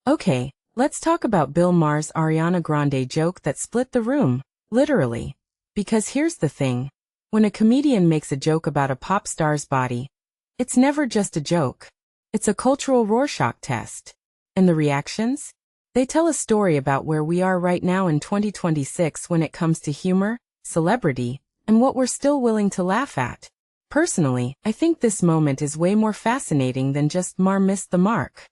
Okay, let's talk about Bill Maher's Ariana Grande joke that split the room, literally. Because here's the thing. When a comedian makes a joke about a pop star's body, it's never just a joke. It's a cultural Rorschach test. And the reactions? They tell a story about where we are right now in 2026 when it comes to humor, celebrity, and what we're still willing to laugh at. Personally, I think this moment is way more fascinating than just Maher missed the mark.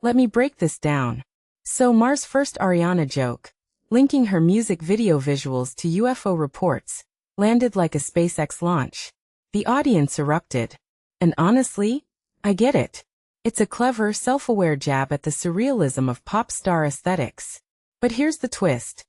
Let me break this down. So Maher's first Ariana joke, linking her music video visuals to UFO reports, landed like a SpaceX launch. The audience erupted. And honestly, I get it. It's a clever, self-aware jab at the surrealism of pop star aesthetics. But here's the twist.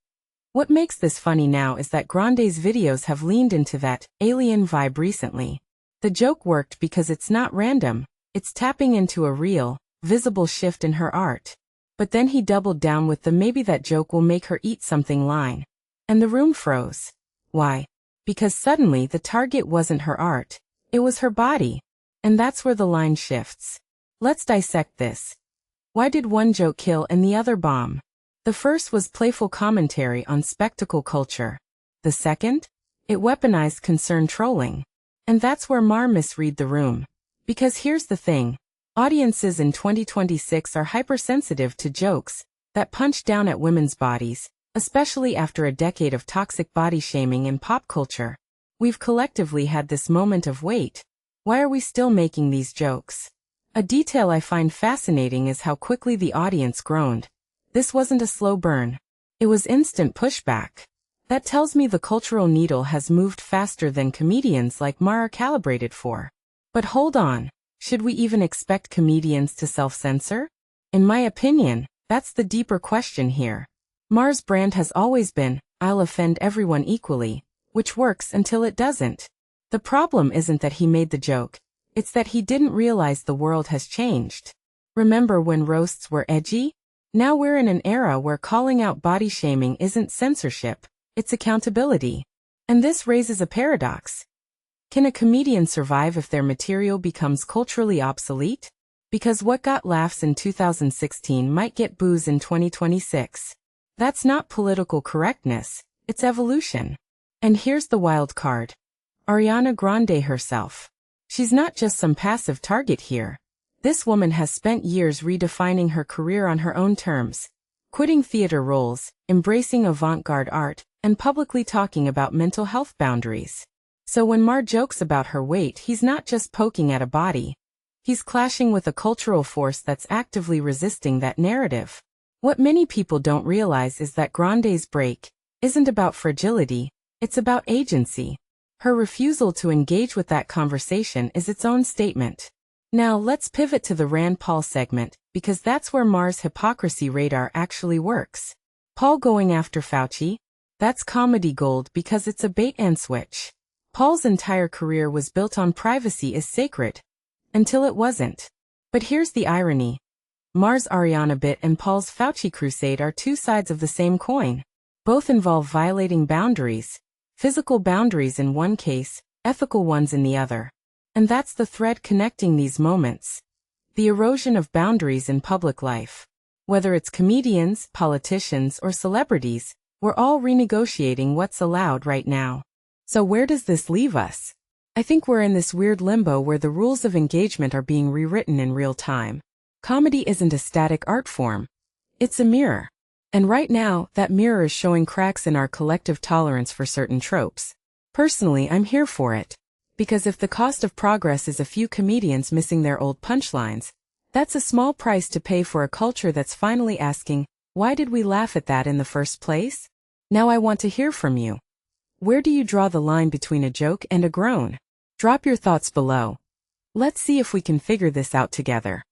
What makes this funny now is that Grande's videos have leaned into that alien vibe recently. The joke worked because it's not random, it's tapping into a real, visible shift in her art. But then he doubled down with the maybe that joke will make her eat something line. And the room froze. Why? Because suddenly the target wasn't her art, it was her body. And that's where the line shifts. Let's dissect this. Why did one joke kill and the other bomb? The first was playful commentary on spectacle culture. The second? It weaponized concern trolling. And that's where Maher misread the room. Because here's the thing. Audiences in 2026 are hypersensitive to jokes that punch down at women's bodies, especially after a decade of toxic body shaming in pop culture. We've collectively had this moment of wait. Why are we still making these jokes? A detail I find fascinating is how quickly the audience groaned. This wasn't a slow burn. It was instant pushback. That tells me the cultural needle has moved faster than comedians like Maher are calibrated for. But hold on. Should we even expect comedians to self-censor? In my opinion, that's the deeper question here. Maher's brand has always been, I'll offend everyone equally, which works until it doesn't. The problem isn't that he made the joke, it's that he didn't realize the world has changed. Remember when roasts were edgy? Now we're in an era where calling out body shaming isn't censorship, it's accountability. And this raises a paradox. Can a comedian survive if their material becomes culturally obsolete? Because what got laughs in 2016 might get boos in 2026. That's not political correctness, it's evolution. And here's the wild card. Ariana Grande herself. She's not just some passive target here. This woman has spent years redefining her career on her own terms, quitting theater roles, embracing avant-garde art, and publicly talking about mental health boundaries. So when Maher jokes about her weight, he's not just poking at a body. He's clashing with a cultural force that's actively resisting that narrative. What many people don't realize is that Grande's break isn't about fragility, it's about agency. Her refusal to engage with that conversation is its own statement. Now let's pivot to the Rand Paul segment, because that's where Maher's hypocrisy radar actually works. Paul going after Fauci? That's comedy gold because it's a bait and switch. Paul's entire career was built on privacy is sacred. Until it wasn't. But here's the irony. Maher's Ariana bit and Paul's Fauci crusade are two sides of the same coin. Both involve violating boundaries. Physical boundaries in one case, ethical ones in the other. And that's the thread connecting these moments. The erosion of boundaries in public life. Whether it's comedians, politicians, or celebrities, we're all renegotiating what's allowed right now. So where does this leave us? I think we're in this weird limbo where the rules of engagement are being rewritten in real time. Comedy isn't a static art form. It's a mirror. And right now, that mirror is showing cracks in our collective tolerance for certain tropes. Personally, I'm here for it. Because if the cost of progress is a few comedians missing their old punchlines, that's a small price to pay for a culture that's finally asking, why did we laugh at that in the first place? Now I want to hear from you. Where do you draw the line between a joke and a groan? Drop your thoughts below. Let's see if we can figure this out together.